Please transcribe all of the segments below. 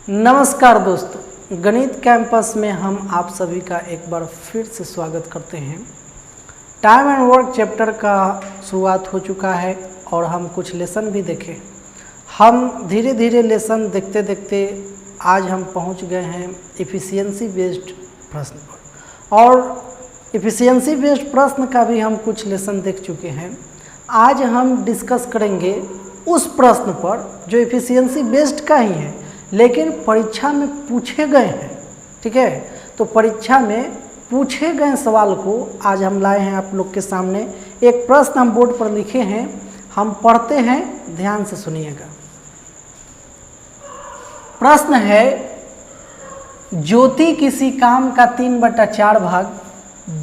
नमस्कार दोस्तों, गणित कैंपस में हम आप सभी का एक बार फिर से स्वागत करते हैं। टाइम एंड वर्क चैप्टर का शुरुआत हो चुका है और हम कुछ लेसन भी देखे। हम धीरे धीरे लेसन देखते देखते आज हम पहुंच गए हैं एफिशिएंसी बेस्ड प्रश्न पर, और एफिशिएंसी बेस्ड प्रश्न का भी हम कुछ लेसन देख चुके हैं। आज हम डिस्कस करेंगे उस प्रश्न पर जो एफिशिएंसी बेस्ड का ही है, लेकिन परीक्षा में पूछे गए हैं। ठीक है, तो परीक्षा में पूछे गए सवाल को आज हम लाए हैं आप लोग के सामने। एक प्रश्न हम बोर्ड पर लिखे हैं, हम पढ़ते हैं, ध्यान से सुनिएगा। प्रश्न है, ज्योति किसी काम का 3/4 भाग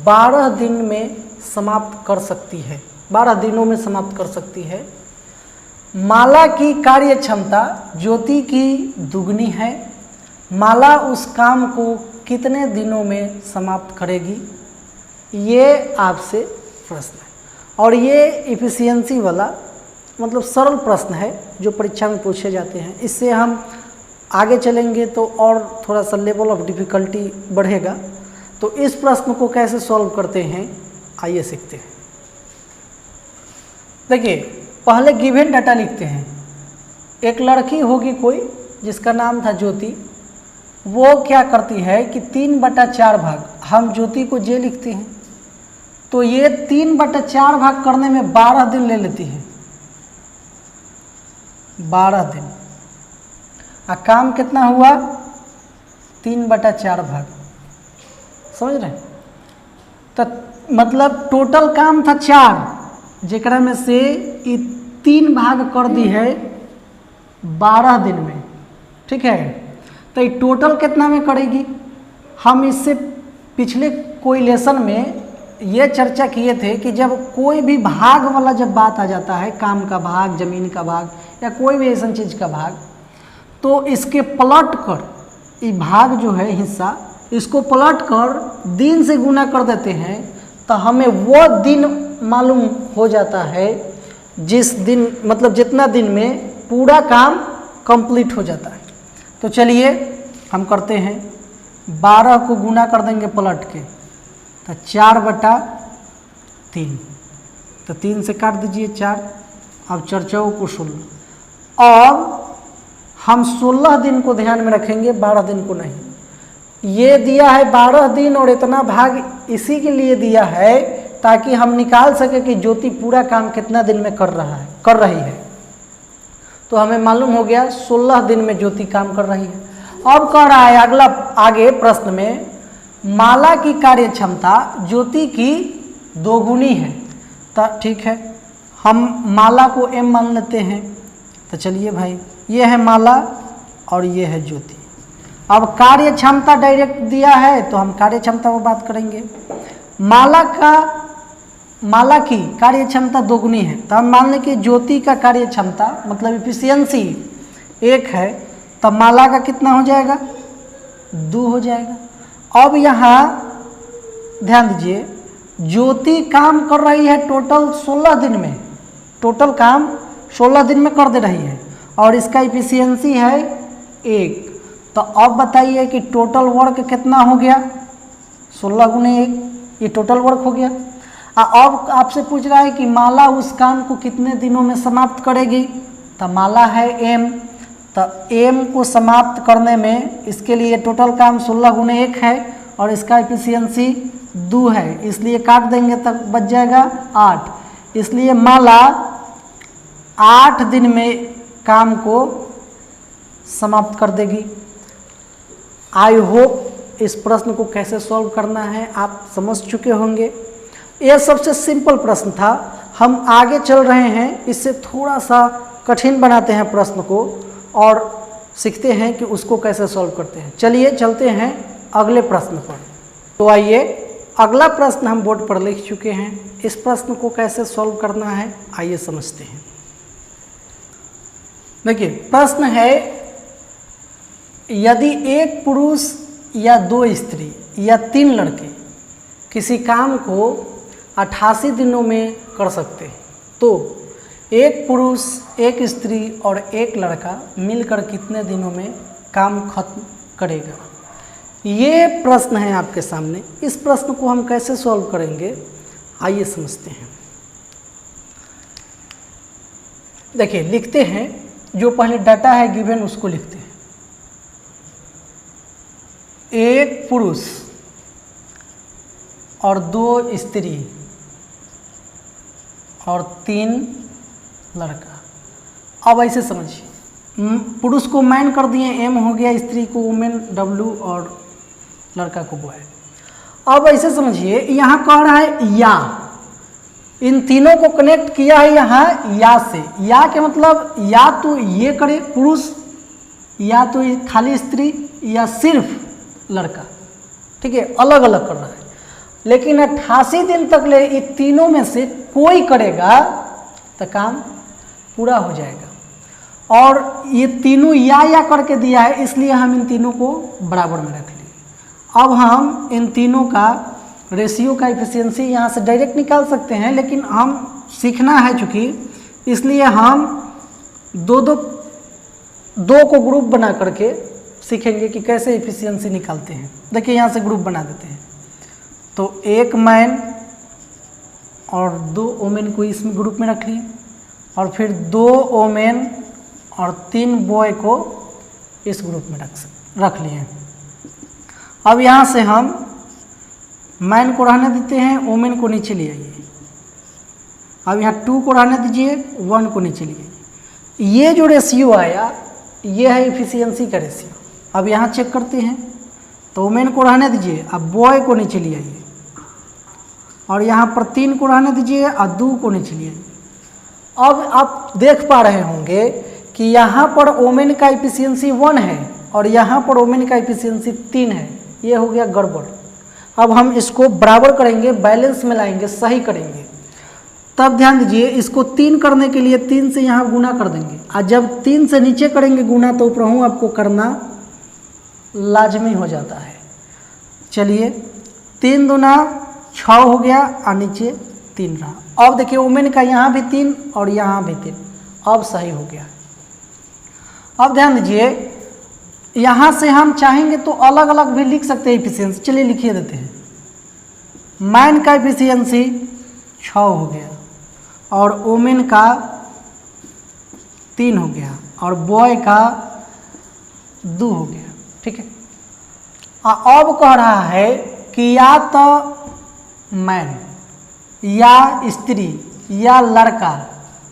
12 दिन में समाप्त कर सकती है, 12 दिनों में समाप्त कर सकती है। माला की कार्य क्षमता ज्योति की दुगनी है। माला उस काम को कितने दिनों में समाप्त करेगी? ये आपसे प्रश्न है, और ये एफिशिएंसी वाला मतलब सरल प्रश्न है जो परीक्षा में पूछे जाते हैं। इससे हम आगे चलेंगे तो और थोड़ा सा लेवल ऑफ डिफ़िकल्टी बढ़ेगा। तो इस प्रश्न को कैसे सॉल्व करते हैं, आइए सीखते हैं। देखिए, पहले गिवन डाटा लिखते हैं। एक लड़की होगी कोई जिसका नाम था ज्योति। वो क्या करती है कि 3/4 भाग, हम ज्योति को जे लिखते हैं, तो ये 3/4 भाग करने में 12 दिन ले लेती है। 12 दिन। काम कितना हुआ? 3/4 भाग। समझ रहे? तो मतलब टोटल काम था 4, जेकरा में से 3 भाग कर दी है 12 दिन में। ठीक है, तो ये टोटल कितना में करेगी? हम इससे पिछले कोई लेसन में ये चर्चा किए थे कि जब कोई भी भाग वाला जब बात आ जाता है, काम का भाग, जमीन का भाग या कोई भी ऐसा चीज़ का भाग, तो इसके पलट कर, ये भाग जो है हिस्सा, इसको पलट कर दिन से गुना कर देते हैं, तो हमें वो दिन मालूम हो जाता है जिस दिन मतलब जितना दिन में पूरा काम कंप्लीट हो जाता है। तो चलिए हम करते हैं, 12 को गुना कर देंगे पलट के, तो 4/3, तो 3 से काट दीजिए 4, अब 4 को 16, और हम 16 दिन को ध्यान में रखेंगे, 12 दिन को नहीं। ये दिया है 12 दिन और इतना भाग इसी के लिए दिया है ताकि हम निकाल सके कि ज्योति पूरा काम कितना दिन में कर रही है। तो हमें मालूम हो गया 16 दिन में ज्योति काम कर रही है। अब कह रहा है अगला आगे प्रश्न में, माला की कार्य क्षमता ज्योति की दोगुनी है। तो ठीक है, हम माला को m मान लेते हैं। तो चलिए भाई, ये है माला और ये है ज्योति। अब कार्य क्षमता डायरेक्ट दिया है तो हम कार्य क्षमता पर बात करेंगे। माला की कार्य क्षमता दोगुनी है, तो हम मान लें कि ज्योति का कार्य क्षमता मतलब एफिशिएंसी 1 है, तब माला का कितना हो जाएगा? 2 हो जाएगा। अब यहाँ ध्यान दीजिए, ज्योति काम कर रही है टोटल 16 दिन में, टोटल काम 16 दिन में कर दे रही है, और इसका एफिशिएंसी है 1। तो अब बताइए कि टोटल वर्क कितना हो गया? 16 गुने 1, ये टोटल वर्क हो गया। अब आपसे पूछ रहा है कि माला उस काम को कितने दिनों में समाप्त करेगी? तो माला है m, तो m को समाप्त करने में इसके लिए टोटल काम 16 गुने 1 है और इसका एफिशिएंसी 2 है, इसलिए काट देंगे तब बच जाएगा 8। इसलिए माला 8 दिन में काम को समाप्त कर देगी। आई होप इस प्रश्न को कैसे सॉल्व करना है आप समझ चुके होंगे। यह सबसे सिंपल प्रश्न था। हम आगे चल रहे हैं, इससे थोड़ा सा कठिन बनाते हैं प्रश्न को और सीखते हैं कि उसको कैसे सॉल्व करते हैं। चलिए चलते हैं अगले प्रश्न पर। तो आइए, अगला प्रश्न हम बोर्ड पर लिख चुके हैं। इस प्रश्न को कैसे सॉल्व करना है आइए समझते हैं। देखिए, प्रश्न है, यदि एक पुरुष या 2 स्त्री या 3 लड़के किसी काम को 88 दिनों में कर सकते हैं, तो एक पुरुष, एक स्त्री और एक लड़का मिलकर कितने दिनों में काम खत्म करेगा। ये प्रश्न है आपके सामने। इस प्रश्न को हम कैसे सॉल्व करेंगे, आइए समझते हैं। देखिए लिखते हैं, जो पहले डाटा है गिवन उसको लिखते हैं। एक पुरुष और 2 स्त्री और 3 लड़का। अब ऐसे समझिए, पुरुष को मैन कर दिए, एम हो गया, स्त्री को वुमेन डब्ल्यू और लड़का को बॉय। अब ऐसे समझिए, यहाँ कह रहा है या, इन तीनों को कनेक्ट किया है यहाँ या से। या के मतलब या तो ये करे पुरुष, या तो खाली स्त्री, या सिर्फ लड़का। ठीक है, अलग अलग कर रहा है। लेकिन 88 दिन तक ले ये तीनों में से कोई करेगा तो काम पूरा हो जाएगा। और ये तीनों या करके दिया है, इसलिए हम इन तीनों को बराबर में रख लिए। अब हम इन तीनों का रेशियो का एफिशिएंसी यहाँ से डायरेक्ट निकाल सकते हैं, लेकिन हम सीखना है चूँकि, इसलिए हम दो को ग्रुप बना करके सीखेंगे कि कैसे एफिशिएंसी निकालते हैं। देखिए यहाँ से ग्रुप बना देते हैं, तो 1 मैन और 2 वोमेन को इस ग्रुप में रख लिए, और फिर 2 वोमेन और 3 बॉय को इस ग्रुप में रख लिए। अब यहाँ से हम मैन को रहने देते हैं, वोमेन को नीचे ले आइए। अब यहाँ 2 को रहने दीजिए, 1 को नीचे ले आइए। ये जो रेशियो आया ये है एफिशिएंसी का रेशियो। अब यहाँ चेक करते हैं, तो वोमेन को रहने दीजिए, अब बॉय को नीचे ले आइए, और यहाँ पर 3 को रहने दीजिए और 2 को नीचे ले आइए। अब आप देख पा रहे होंगे कि यहाँ पर वोमेन का एफिशिएंसी 1 है और यहाँ पर वोमेन का एफिशिएंसी 3 है। ये हो गया गड़बड़। अब हम इसको बराबर करेंगे, बैलेंस में लाएंगे, सही करेंगे। तब ध्यान दीजिए, इसको 3 करने के लिए 3 से यहाँ गुना कर देंगे, और जब 3 से नीचे करेंगे गुना तो ऊपर आपको करना लाजमी हो जाता है। चलिए 3 दूना 6 हो गया और नीचे 3 रहा। अब देखिए वोमेन का यहाँ भी 3 और यहाँ भी 3, अब सही हो गया। अब ध्यान दीजिए, यहाँ से हम चाहेंगे तो अलग अलग भी लिख सकते हैं एफिशिएंसी। चलिए लिखिए देते हैं। मैन का एफिशिएंसी 6 हो गया और वोमेन का 3 हो गया और बॉय का 2 हो गया। ठीक है, अब कह रहा है कि या तो मैन या स्त्री या लड़का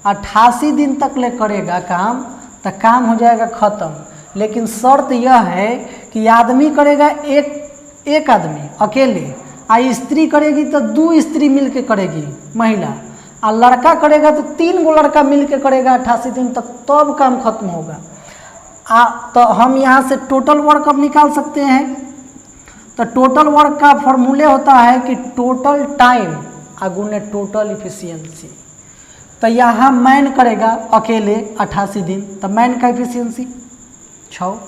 88 दिन तक ले करेगा काम, तो काम हो जाएगा ख़त्म। लेकिन शर्त यह है कि आदमी करेगा एक आदमी अकेले, और स्त्री करेगी तो 2 स्त्री मिलके करेगी महिला, और लड़का करेगा तो 3 गो लड़का मिलके करेगा 88 दिन तक, तब काम खत्म होगा। तो हम यहाँ से टोटल वर्क अब निकाल सकते हैं। तो टोटल वर्क का फॉर्मूले होता है कि टोटल टाइम गुणे टोटल इफिशियंसी। तो यहाँ मैन करेगा अकेले 88 दिन, तो मैन का इफिशियंसी 6,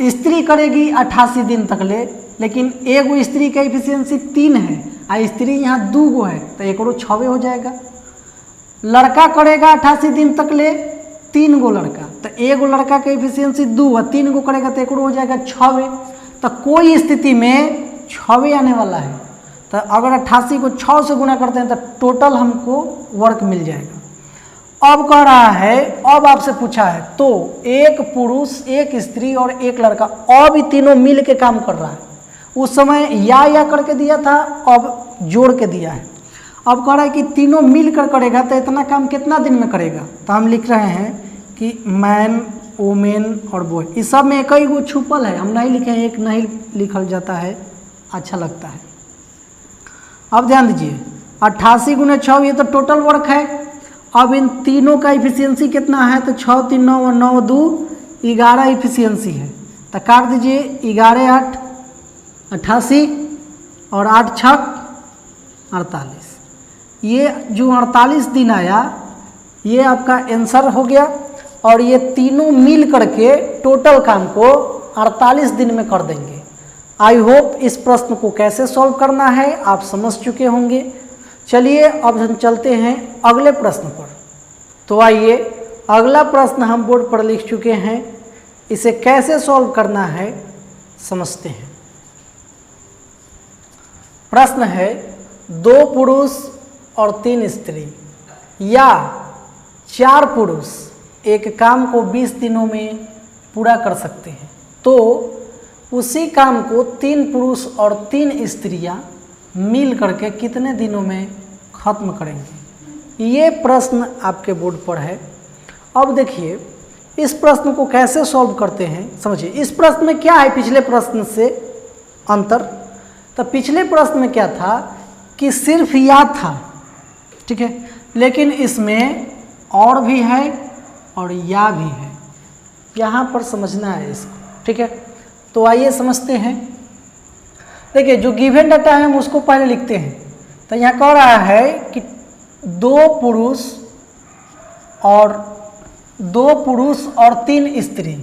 स्त्री करेगी 88 दिन तक ले, लेकिन एगो स्त्री का इफिशियंसी 3 है और स्त्री यहाँ 2 गो है, तो एक 6 हो जाएगा। लड़का करेगा 88 दिन तक ले 3 गो लड़का, तो एगो लड़का का इफिशियंसी 2 और 3 गो करेगा तो एक हो जाएगा 6। तो कोई स्थिति में 6 आने वाला है। तो अगर 88 को 6 से गुना करते हैं तो टोटल हमको वर्क मिल जाएगा। अब कह रहा है, अब आपसे पूछा है तो एक पुरुष, एक स्त्री और एक लड़का, अब ये तीनों मिल के काम कर रहा है। उस समय या करके दिया था, अब जोड़ के दिया है। अब कह रहा है कि तीनों मिलकर करेगा तो इतना काम कितना दिन में करेगा। तो हम लिख रहे हैं कि मैन, वोमेन और बॉय, इस सब में कई गो छुपल है, हम नहीं लिखे हैं, एक नहीं लिखल जाता है, अच्छा लगता है। अब ध्यान दीजिए, 88 गुने 6 ये तो टोटल वर्क है। अब इन तीनों का इफिशियंसी कितना है, तो 6 3 9 और 9 2 11 इफिशियंसी है। तो काट दीजिए, 11 8 88 और 8 6 48। ये जो 48 दिन आया ये आपका आंसर हो गया। और ये तीनों मिल करके टोटल काम को 48 दिन में कर देंगे। आई होप इस प्रश्न को कैसे सॉल्व करना है आप समझ चुके होंगे। चलिए अब हम चलते हैं अगले प्रश्न पर। तो आइए, अगला प्रश्न हम बोर्ड पर लिख चुके हैं इसे कैसे सॉल्व करना है समझते हैं। प्रश्न है 2 पुरुष और 3 स्त्री या 4 पुरुष एक काम को 20 दिनों में पूरा कर सकते हैं, तो उसी काम को 3 पुरुष और 3 स्त्रियां मिल करके कितने दिनों में खत्म करेंगे। ये प्रश्न आपके बोर्ड पर है। अब देखिए इस प्रश्न को कैसे सॉल्व करते हैं समझिए। इस प्रश्न में क्या है पिछले प्रश्न से अंतर, तो पिछले प्रश्न में क्या था कि सिर्फ या था, ठीक है, लेकिन इसमें और भी है और या भी है, यहाँ पर समझना है इसको, ठीक है। तो आइए समझते हैं। देखिए जो गिवन डाटा है हम उसको पहले लिखते हैं। तो यहाँ कह रहा है कि 2 पुरुष और 3 स्त्री,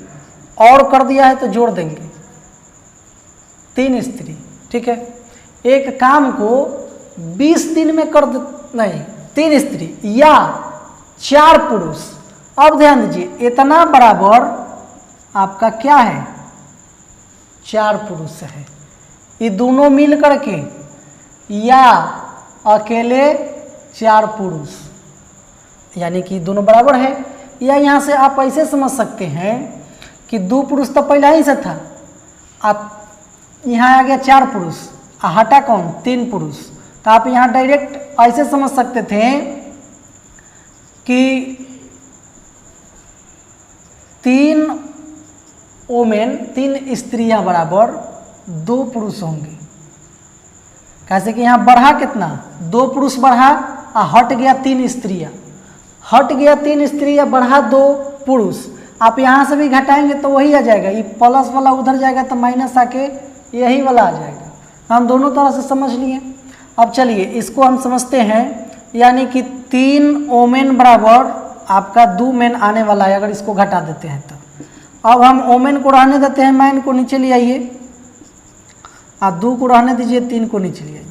और कर दिया है तो जोड़ देंगे 3 स्त्री, ठीक है। एक काम को 20 दिन में कर नहीं 3 स्त्री या 4 पुरुष। अब ध्यान दीजिए इतना बराबर आपका क्या है 4 पुरुष है। ये दोनों मिल करके या अकेले 4 पुरुष, यानी कि दोनों बराबर है। या यहाँ से आप ऐसे समझ सकते हैं कि 2 पुरुष तो पहला ही से था, आप यहाँ आ गया 4 पुरुष, हटा कौन 3 पुरुष। तो आप यहाँ डायरेक्ट ऐसे समझ सकते थे कि 3 वोमेन 3 स्त्रियां बराबर 2 पुरुष होंगे। कैसे कि यहाँ बढ़ा कितना 2 पुरुष बढ़ा और हट गया 3 स्त्रियां, हट गया 3 स्त्रियां बढ़ा 2 पुरुष। आप यहाँ से भी घटाएंगे तो वही आ जाएगा, ये प्लस वाला उधर जाएगा तो माइनस आके यही वाला आ जाएगा। हम दोनों तरह से समझ लिए। अब चलिए इसको हम समझते हैं, यानी कि 3 वोमेन बराबर आपका 2 मैन आने वाला है अगर इसको घटा देते हैं तो। अब हम वोमेन को रहने देते हैं, मैन को नीचे ले आइए, और 2 को रहने दीजिए, 3 को नीचे ले आइए।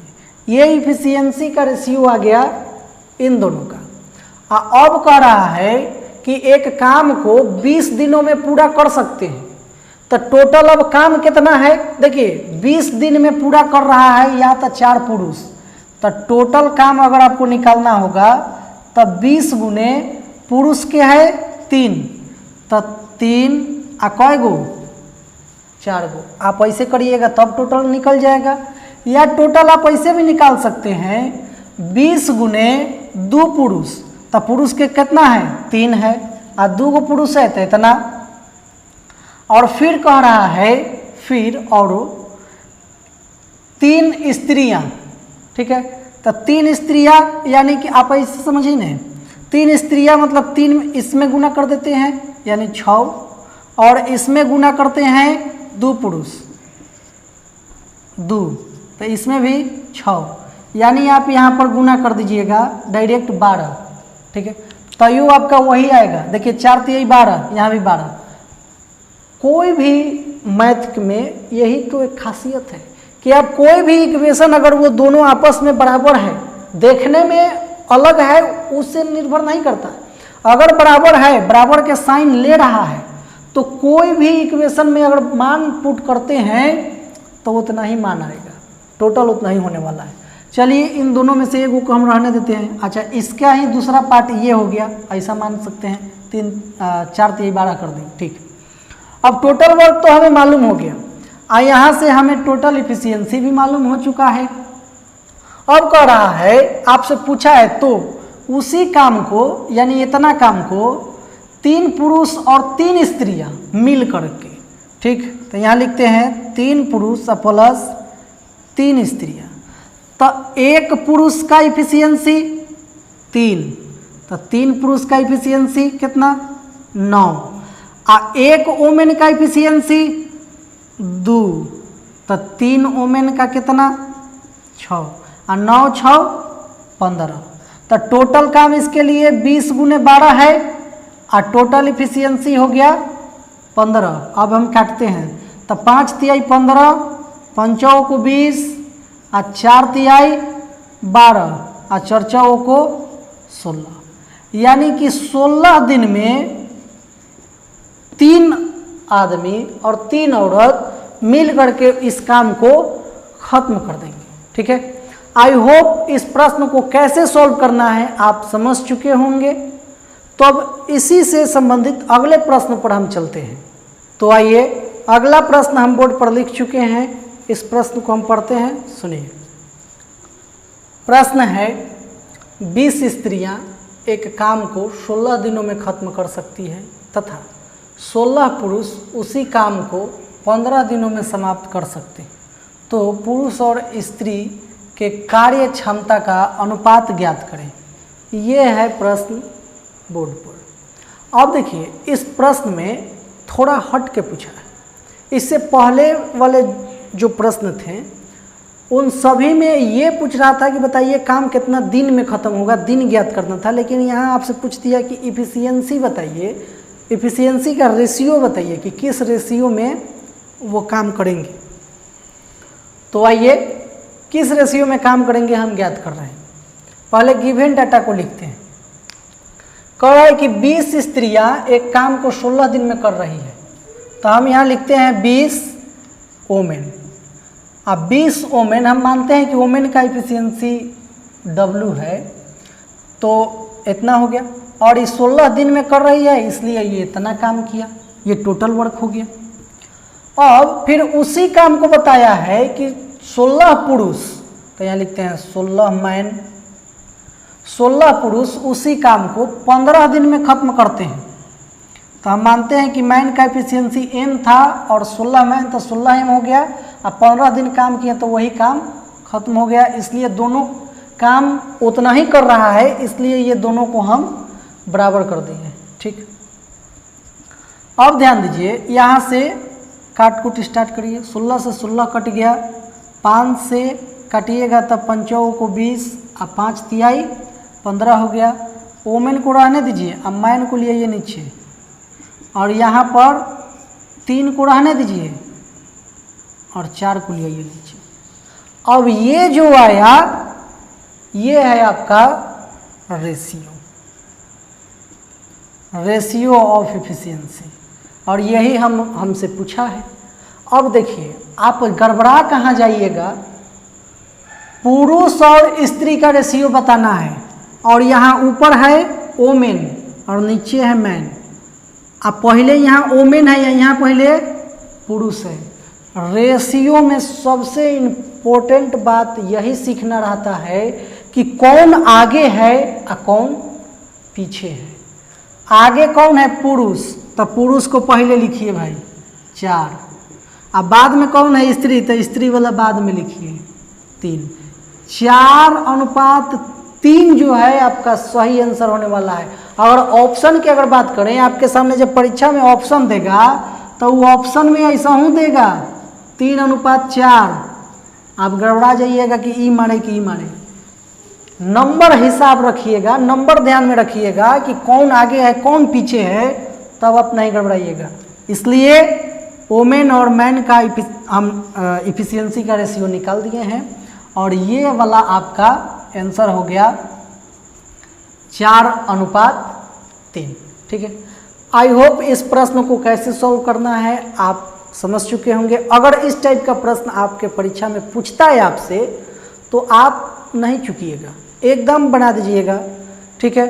ये इफिशियंसी का रेशियो आ गया इन दोनों का। अब कह रहा है कि एक काम को 20 दिनों में पूरा कर सकते हैं, तो टोटल अब काम कितना है देखिए 20 दिन में पूरा कर रहा है या तो 4 पुरुष। तो टोटल काम अगर आपको निकालना होगा तब 20 गुने पुरुष के है 3, तो 3 आ कै गो 4 गो। आप ऐसे करिएगा तब टोटल निकल जाएगा, या टोटल आप ऐसे भी निकाल सकते हैं 20 गुने 2 पुरुष, तो पुरुष के कितना है 3 है, और 2 गो पुरुष है तो इतना। और फिर कह रहा है फिर और 3 स्त्रियां, ठीक है। तो 3 स्त्रियां यानी कि आप ऐसे समझिए ना, 3 स्त्रियां मतलब 3 इसमें गुना कर देते हैं यानी 6, और इसमें गुना करते हैं 2 पुरुष 2, तो इसमें भी 6, यानी आप यहाँ पर गुना कर दीजिएगा डायरेक्ट 12, ठीक है। तो यू आपका वही आएगा। देखिए 4 3 12, यहाँ भी 12। कोई भी मैथ में यही तो एक खासियत है कि आप कोई भी इक्वेशन अगर वो दोनों आपस में बराबर है, देखने में अलग है, उससे निर्भर नहीं करता। अगर बराबर है, बराबर के साइन ले रहा है, तो कोई भी इक्वेशन में अगर मान पुट करते हैं तो उतना ही मान आएगा, टोटल उतना ही होने वाला है। चलिए इन दोनों में से एक को हम रहने देते हैं। अच्छा इसका ही दूसरा पार्ट ये हो गया, ऐसा मान सकते हैं 3 4 3 12 कर दें, ठीक। अब टोटल वर्क तो हमें मालूम हो गया, यहाँ से हमें टोटल इफिशियंसी भी मालूम हो चुका है। अब कह रहा है आपसे पूछा है तो उसी काम को यानी इतना काम को 3 पुरुष और 3 स्त्रियां मिल करके, ठीक। तो यहाँ लिखते हैं 3 पुरुष प्लस 3 स्त्रियां, तो 1 पुरुष का इफिशियंसी 3, तो 3 पुरुष का इफिशियंसी कितना 9, और 1 वोमेन का इफिशियंसी 2, तो 3 वोमेन का कितना 6, और 9 6 15, तो टोटल काम इसके लिए 20 गुने 12 है, और टोटल इफिशियंसी हो गया 15। अब हम काटते हैं तो 5 तिहाई 15, 5 को 20, और 4 तिहाई 12, और 4 को 16, यानी कि 16 दिन में 3 आदमी और 3 औरत मिल करके इस काम को खत्म कर देंगे। ठीक है, आई होप इस प्रश्न को कैसे सॉल्व करना है आप समझ चुके होंगे। तो अब इसी से संबंधित अगले प्रश्न पर हम चलते हैं। तो आइए अगला प्रश्न हम बोर्ड पर लिख चुके हैं, इस प्रश्न को हम पढ़ते हैं, सुनिए। प्रश्न है 20 स्त्रियां एक काम को 16 दिनों में खत्म कर सकती है तथा 16 पुरुष उसी काम को 15 दिनों में समाप्त कर सकते हैं। तो पुरुष और स्त्री के कार्य क्षमता का अनुपात ज्ञात करें। ये है प्रश्न बोर्ड पर। अब देखिए इस प्रश्न में थोड़ा हट के पूछा है। इससे पहले वाले जो प्रश्न थे उन सभी में ये पूछ रहा था कि बताइए काम कितना दिन में ख़त्म होगा, दिन ज्ञात करना था। लेकिन यहाँ आपसे पूछ दिया कि इफ़िशियंसी बताइए, इफ़िशियंसी का रेशियो बताइए कि किस रेशियो में वो काम करेंगे। तो आइए किस रेशियो में काम करेंगे हम ज्ञात कर रहे हैं। पहले गिवन डाटा को लिखते हैं। कह रहा है कि 20 स्त्रियां एक काम को 16 दिन में कर रही है। तो हम यहाँ लिखते हैं 20 वोमेन। अब 20 वोमेन हम मानते हैं कि वोमेन का इफिशियंसी W है, तो इतना हो गया। और ये 16 दिन में कर रही है इसलिए ये इतना काम किया, ये टोटल वर्क हो गया। अब फिर उसी काम को बताया है कि 16 पुरुष, तो यहाँ लिखते हैं 16 मैन, 16 पुरुष उसी काम को 15 दिन में खत्म करते हैं। तो हम मानते हैं कि मैन का एफिशिएंसी m था और 16 मैन तो 16 m हो गया। अब 15 दिन काम किया तो वही काम खत्म हो गया, इसलिए दोनों काम उतना ही कर रहा है, इसलिए ये दोनों को हम बराबर कर देंगे। ठीक, अब ध्यान दीजिए यहाँ से काट कुट स्टार्ट करिए। 16 से 16 कट गया, 5 से काटिएगा तब 5 को 20, अब 5 तिहाई 15 हो गया। वोमेन को रहने दीजिए, अब मैन को लिए नीचे और यहाँ पर 3 को रहने दीजिए और 4 को लिए नीचे। अब ये जो आया ये है आपका रेशियो ऑफ एफिशिएंसी, और यही हमसे पूछा है। अब देखिए आप गड़बड़ा कहाँ जाइएगा, पुरुष और स्त्री का रेशियो बताना है और यहाँ ऊपर है वोमेन और नीचे है मैन। अब पहले यहाँ वोमेन है या यहाँ पहले पुरुष है। रेशियो में सबसे इम्पोर्टेंट बात यही सीखना रहता है कि कौन आगे है और कौन पीछे है। आगे कौन है? पुरुष, तो पुरुष को पहले लिखिए भाई 4। अब बाद में कौन है? स्त्री, तो स्त्री वाला बाद में लिखिए 3। 4:3 जो है आपका सही आंसर होने वाला है। अगर ऑप्शन की अगर बात करें, आपके सामने जब परीक्षा में ऑप्शन देगा तो वो ऑप्शन में ऐसा हूँ देगा 3:4। आप गड़बड़ा जाइएगा कि ई मारे कि ई मारे। नंबर हिसाब रखिएगा, नंबर ध्यान में रखिएगा कि कौन आगे है कौन पीछे है, तब आप नहीं गड़बड़ाइएगा। इसलिए वोमेन और मैन का हम इफिशियंसी का रेशियो निकाल दिए हैं और ये वाला आपका आंसर हो गया 4:3। ठीक है, आई होप इस प्रश्न को कैसे सॉल्व करना है आप समझ चुके होंगे। अगर इस टाइप का प्रश्न आपके परीक्षा में पूछता है आपसे तो आप नहीं चूकिएगा, एकदम बना दीजिएगा। ठीक है,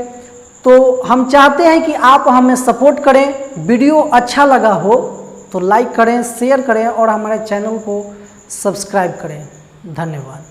तो हम चाहते हैं कि आप हमें सपोर्ट करें। वीडियो अच्छा लगा हो तो लाइक करें, शेयर करें और हमारे चैनल को सब्सक्राइब करें। धन्यवाद।